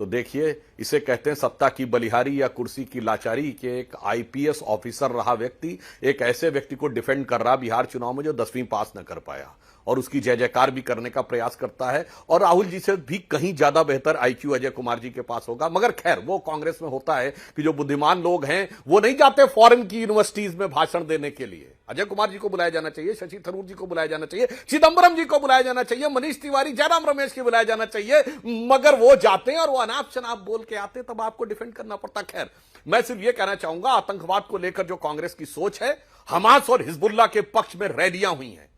तो देखिए, इसे कहते हैं सत्ता की बलिहारी या कुर्सी की लाचारी के एक आईपीएस ऑफिसर रहा व्यक्ति एक ऐसे व्यक्ति को डिफेंड कर रहा बिहार चुनाव में जो 10वीं पास न कर पाया और उसकी जय जयकार भी करने का प्रयास करता है। और राहुल जी से भी कहीं ज्यादा बेहतर आईक्यू अजय कुमार जी के पास होगा। मगर खैर, वो कांग्रेस में होता है कि जो बुद्धिमान लोग हैं वो नहीं जाते फॉरेन की यूनिवर्सिटीज में भाषण देने के लिए। अजय कुमार जी को बुलाया जाना चाहिए, शशि थरूर जी को बुलाया जाना चाहिए, चिदंबरम जी को बुलाया जाना चाहिए, मनीष तिवारी, जयराम रमेश को बुलाया जाना चाहिए। मगर वो जाते हैं और वो अनाप शनाप बोल के आते, तब आपको डिफेंड करना पड़ता। खैर, मैं सिर्फ ये कहना चाहूंगा, आतंकवाद को लेकर जो कांग्रेस की सोच है, हमास और हिजबुल्लाह के पक्ष में रैलियां हुई हैं।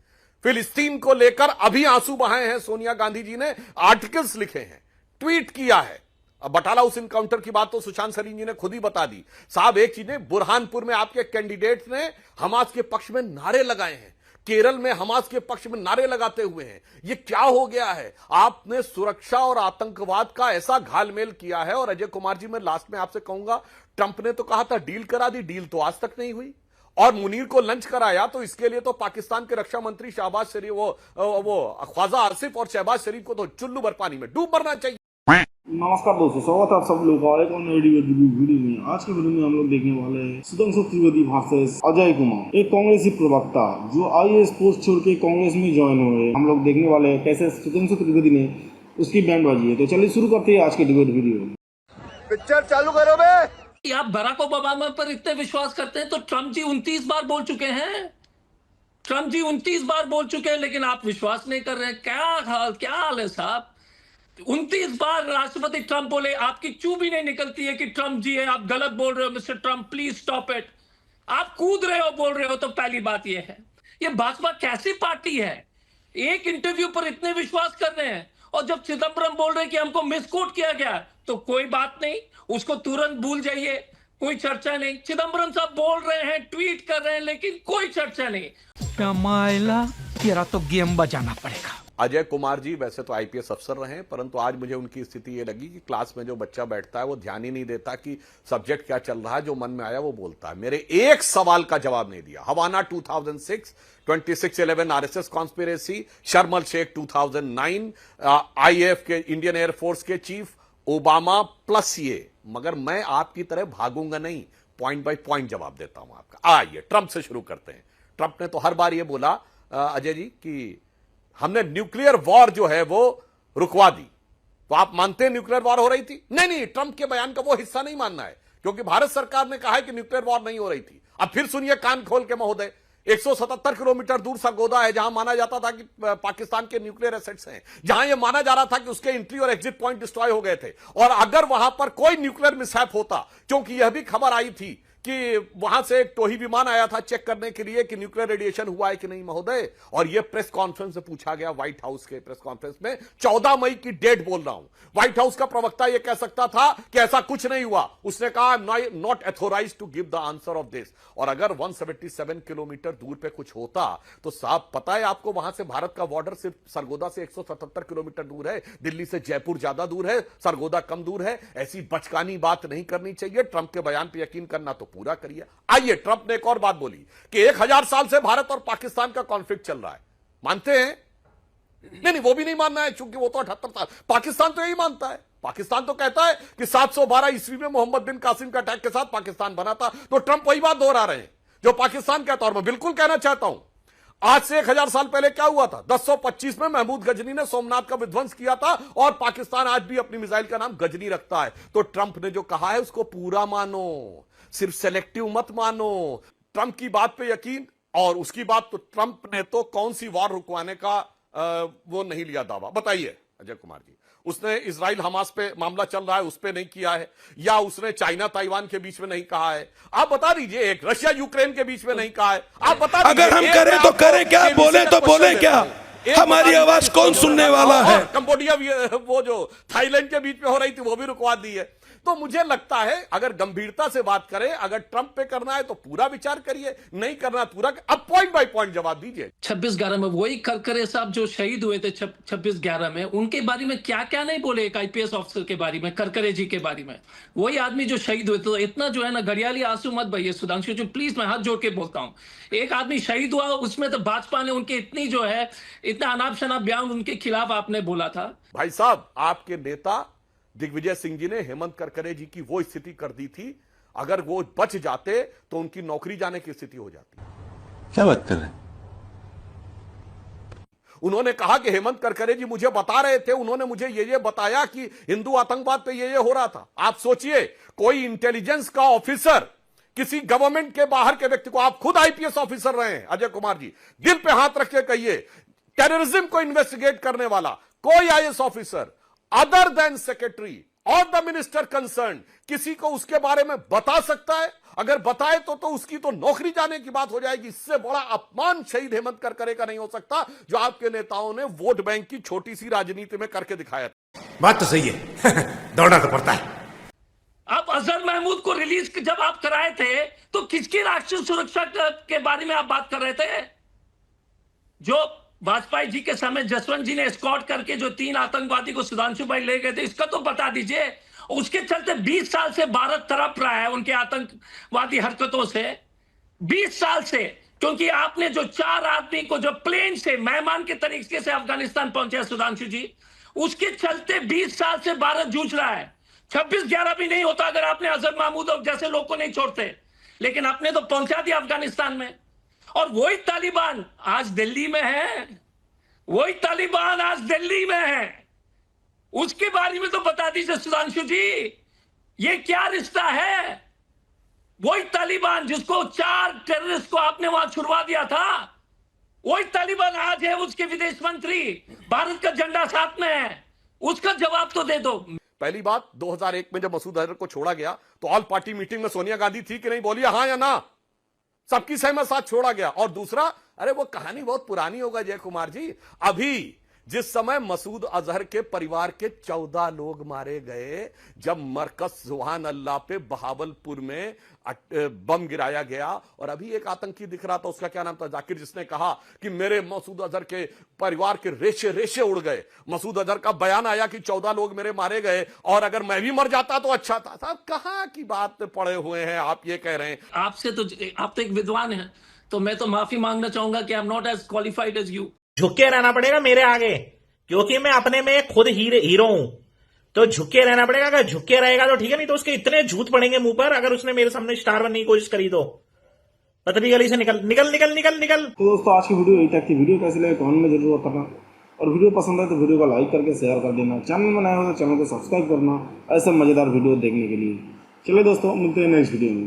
फिलिस्तीन को लेकर अभी आंसू बहाए हैं सोनिया गांधी जी ने, आर्टिकल्स लिखे हैं, ट्वीट किया है। अब बटाला उस इनकाउंटर की बात तो सुशांत सलीम जी ने खुद ही बता दी। साहब, एक चीज है, बुरहानपुर में आपके कैंडिडेट्स ने हमास के पक्ष में नारे लगाए हैं, केरल में हमास के पक्ष में नारे लगाते हुए हैं। ये क्या हो गया है? आपने सुरक्षा और आतंकवाद का ऐसा घालमेल किया है। और अजय कुमार जी, मैं लास्ट में आपसे कहूंगा, ट्रंप ने तो कहा था डील करा दी, डील तो आज तक नहीं हुई। और मुनीर को लंच कराया तो इसके लिए तो पाकिस्तान के रक्षा मंत्री शहबाज शरीफ, वो ख्वाजा आसिफ और शहबाज शरीफ को तो चुल्लू भर पानी में डूब मरना चाहिए। नमस्कार दोस्तों, स्वागत है आप सब लोगों का एक और नई वीडियो में। आज के वीडियो में हम लोग देखने वाले हैं सुधांशु त्रिवेदी वर्सेस अजय कुमार, एक कांग्रेसी प्रवक्ता जो आईएएस पोस्ट छोड़ के कांग्रेस में ज्वाइन हुए। हम लोग देखने वाले हैं कैसे सुधांशु त्रिवेदी ने उसकी बैंडबाजी है। तो चलिए शुरू करते हैं आज के डिबेट वीडियो। पिक्चर चालू करो बे। आप बराक ओबामा पर इतने विश्वास करते हैं तो ट्रंप जी 29 बार बोल चुके हैं। ट्रंप जी 29 बार बोल चुके हैं, लेकिन आप विश्वास नहीं कर रहे हैं। क्या हाल है साहब? 29 बार राष्ट्रपति ट्रंप बोले, आपकी चू भी नहीं निकलती है कि ट्रंप जी है, आप गलत बोल रहे हो mister Trump, please stop it. आप कूद रहे हो, बोल रहे हो। तो पहली बात यह है, ये भाजपा कैसी पार्टी है? एक इंटरव्यू पर इतने विश्वास कर रहे हैं, और जब चिदंबरम बोल रहे हैं कि हमको मिसकोट किया गया, तो कोई बात नहीं, उसको तुरंत भूल जाइए, कोई चर्चा नहीं। चिदंबरम साहब बोल रहे हैं, ट्वीट कर रहे हैं, लेकिन कोई चर्चा नहीं। मायला तेरा तो गेम बजाना पड़ेगा। अजय कुमार जी वैसे तो आईपीएस अफसर रहे हैं, परंतु आज मुझे उनकी स्थिति ये लगी कि क्लास में जो बच्चा बैठता है वो ध्यान ही नहीं देता कि सब्जेक्ट क्या चल रहा है, जो मन में आया वो बोलता है। मेरे एक सवाल का जवाब नहीं दिया। हवाना 2006, 26/11 आरएसएस कॉन्स्पिरेसी, शर्म एल शेख 2009, आईएएफ के, इंडियन एयरफोर्स के चीफ, ओबामा प्लस ये। मगर मैं आपकी तरह भागूंगा नहीं, पॉइंट बाय पॉइंट जवाब देता हूं आपका। आइए ट्रंप से शुरू करते हैं। ट्रंप ने तो हर बार ये बोला अजय जी कि हमने न्यूक्लियर वॉर जो है वो रुकवा दी। तो आप मानते हैं न्यूक्लियर वॉर हो रही थी? नहीं, ट्रंप के बयान का वो हिस्सा नहीं मानना है, क्योंकि भारत सरकार ने कहा है कि न्यूक्लियर वॉर नहीं हो रही थी। अब फिर सुनिए कान खोल के महोदय, 177 किलोमीटर दूर सरगोदा है, जहां माना जाता था कि पाकिस्तान के न्यूक्लियर एसेट्स हैं, जहां यह माना जा रहा था कि उसके एंट्री और एग्जिट पॉइंट डिस्ट्रॉय हो गए थे। और अगर वहां पर कोई न्यूक्लियर मिसहैप होता, क्योंकि यह भी खबर आई थी कि वहां से एक टोही विमान आया था चेक करने के लिए कि न्यूक्लियर रेडिएशन हुआ है कि नहीं महोदय। और यह प्रेस कॉन्फ्रेंस में पूछा गया, व्हाइट हाउस के प्रेस कॉन्फ्रेंस में, 14 मई की डेट बोल रहा हूं। व्हाइट हाउस का प्रवक्ता यह कह सकता था कि ऐसा कुछ नहीं हुआ। उसने कहा I am not authorized to give the answer of this. और अगर 177 किलोमीटर दूर पे कुछ होता तो साहब, पता है आपको, वहां से भारत का बॉर्डर सिर्फ सरगोदा से 177 किलोमीटर दूर है। दिल्ली से जयपुर ज्यादा दूर है, सरगोदा कम दूर है। ऐसी बचकानी बात नहीं करनी चाहिए। ट्रंप के बयान पर यकीन करना तो पूरा करिए। आइए, ट्रंप ने एक और बात बोली कि 1000 साल से भारत और पाकिस्तान का कॉन्फ्लिक्ट चल रहा है। मानते हैं? नहीं, वो भी नहीं मानना है, क्योंकि वो तो 78 साल। पाकिस्तान तो यही मानता है। पाकिस्तान तो कहता है कि 712 ईस्वी में मोहम्मद बिन कासिम का अटैक के साथ पाकिस्तान बना था। तो ट्रंप वही बात दोहरा रहे हैं जो पाकिस्तान कहता है। और मैं बिल्कुल कहना चाहता हूं, आज से 1000 साल पहले क्या हुआ था? 1025 में महमूद गजनी ने सोमनाथ का विध्वंस किया था, और पाकिस्तान आज भी अपनी मिसाइल का नाम गजनी रखता है। तो ट्रंप ने जो कहा है उसको पूरा मानो, सिर्फ सेलेक्टिव मत मानो। ट्रंप की बात पे यकीन, और उसकी बात तो, ट्रंप ने तो कौन सी वॉर रुकवाने का वो नहीं लिया दावा। बताइए अजय कुमार जी, उसने इजराइल हमास पे मामला चल रहा है उस पे नहीं किया है, या उसने चाइना ताइवान के बीच में नहीं कहा है? आप बता दीजिए। एक रशिया यूक्रेन के बीच में नहीं कहा है? आप बता दीजिए। अगर हम करें तो करें क्या, बोले तो बोले क्या? हमारी आवाज कौन सुनने वाला है? कंबोडिया वो जो थाईलैंड के बीच में हो रही थी वो भी रुकवा दी है। तो मुझे लगता है, अगर गंभीरता से बात करें, अगर ट्रंप पे करना है तो पूरा विचार करिए, नहीं करना पूरा। अब पॉइंट बाय पॉइंट जवाब दीजिए। 26/11 में वही करकरे साहब जो शहीद हुए थे 26/11 में, उनके बारे में क्या क्या नहीं बोले एक आईपीएस ऑफिसर के बारे में, करकरे जी के बारे में। वही आदमी जो शहीद हुए थे। तो इतना जो है ना, घड़ियाली आंसू मत बहिए सुधांशु जी, प्लीज, मैं हाथ जोड़ के बोलता हूँ। एक आदमी शहीद हुआ, उसमें तो भाजपा ने उनके इतनी जो है, इतना अनाप शनाप बयान उनके खिलाफ आपने बोला था। भाई साहब, आपके नेता दिग्विजय सिंह जी ने हेमंत करकरे जी की वो स्थिति कर दी थी, अगर वो बच जाते तो उनकी नौकरी जाने की स्थिति हो जाती। क्या बात कर रहे हैं? उन्होंने कहा कि हेमंत करकरे जी मुझे बता रहे थे, उन्होंने मुझे ये बताया कि हिंदू आतंकवाद पे ये हो रहा था। आप सोचिए, कोई इंटेलिजेंस का ऑफिसर किसी गवर्नमेंट के बाहर के व्यक्ति को, आप खुद आईपीएस ऑफिसर रहे हैं अजय कुमार जी, दिल पे हाथ रख के कहिए, टेररिज्म को इन्वेस्टिगेट करने वाला कोई IAS officer other than secretary और द मिनिस्टर कंसर्न किसी को उसके बारे में बता सकता है? अगर बताए तो उसकी तो नौकरी जाने की बात हो जाएगी। इससे बड़ा अपमान शहीद हेमंत करकरे का नहीं हो सकता, जो आपके नेताओं ने वोट बैंक की छोटी सी राजनीति में करके दिखाया। बात तो सही है दौड़ना तो पड़ता है। आप अजहर महमूद को रिलीज जब आप कराए थे तो किसकी राष्ट्रीय सुरक्षा के बारे में आप बात कर रहे थे? जो वाजपेयी जी के समय जसवंत जी ने एस्कॉर्ट करके जो 3 आतंकवादी को सुधांशु भाई ले गए थे, इसका तो बता दीजिए। उसके चलते 20 साल से भारत तड़प रहा है उनके आतंकवादी हरकतों से, 20 साल से। क्योंकि आपने जो 4 आदमी को जो प्लेन से मेहमान के तरीके से अफगानिस्तान पहुंचे सुधांशु जी, उसके चलते 20 साल से भारत जूझ रहा है। 26/11 भी नहीं होता अगर आपने अजहर महमूद और जैसे लोग को नहीं छोड़ते, लेकिन आपने तो पहुंचा दिया अफगानिस्तान में। और वही तालिबान आज दिल्ली में है, वही तालिबान आज दिल्ली में है। उसके बारे में तो बता दीजिए सुधांशु जी, ये क्या रिश्ता है? वही तालिबान जिसको 4 टेररिस्ट को आपने वहां छुड़वा दिया था, वही तालिबान आज है उसके विदेश मंत्री, भारत का झंडा साथ में है, उसका जवाब तो दे दो। पहली बात, 2001 में जब मसूद अजहर को छोड़ा गया तो ऑल पार्टी मीटिंग में सोनिया गांधी थी कि नहीं? बोलिए हाँ या ना। सबकी सहमत साथ छोड़ा गया। और दूसरा, अरे वो कहानी बहुत पुरानी होगा जय कुमार जी, अभी जिस समय मसूद अजहर के परिवार के 14 लोग मारे गए, जब मरकज सुभान अल्लाह पे बहावलपुर में बम गिराया गया, और अभी एक आतंकी दिख रहा था, उसका क्या नाम था, जाकिर, जिसने कहा कि मेरे मसूद अजहर के परिवार के रेशे रेशे उड़ गए। मसूद अजहर का बयान आया कि 14 लोग मेरे मारे गए और अगर मैं भी मर जाता तो अच्छा था। साहब कहां की बात पड़े हुए हैं आप, ये कह रहे हैं। आपसे तो, आप तो एक विद्वान हैं, तो मैं तो माफी मांगना चाहूंगा कि I am not as qualified as you. झुक के रहना पड़ेगा मेरे आगे, क्योंकि मैं अपने में खुद हीरो हूं, तो झुक के रहना पड़ेगा। अगर झुक के रहेगा तो ठीक है, नहीं तो उसके इतने झूठ पड़ेंगे मुंह पर अगर उसने मेरे सामने स्टार बनने की कोशिश करी तो। पतली गली से निकल निकल निकल निकल निकल। तो दोस्तों आज की वीडियो यही तक थी। वीडियो कैसी लगे कमेंट में जरूर बताना, और वीडियो पसंद है तो वीडियो को लाइक करके शेयर कर देना। चैनल में नए हो तो चैनल को सब्सक्राइब करना ऐसे मजेदार वीडियो देखने के लिए। चलिए दोस्तों, मिलते हैं नेक्स्ट वीडियो में।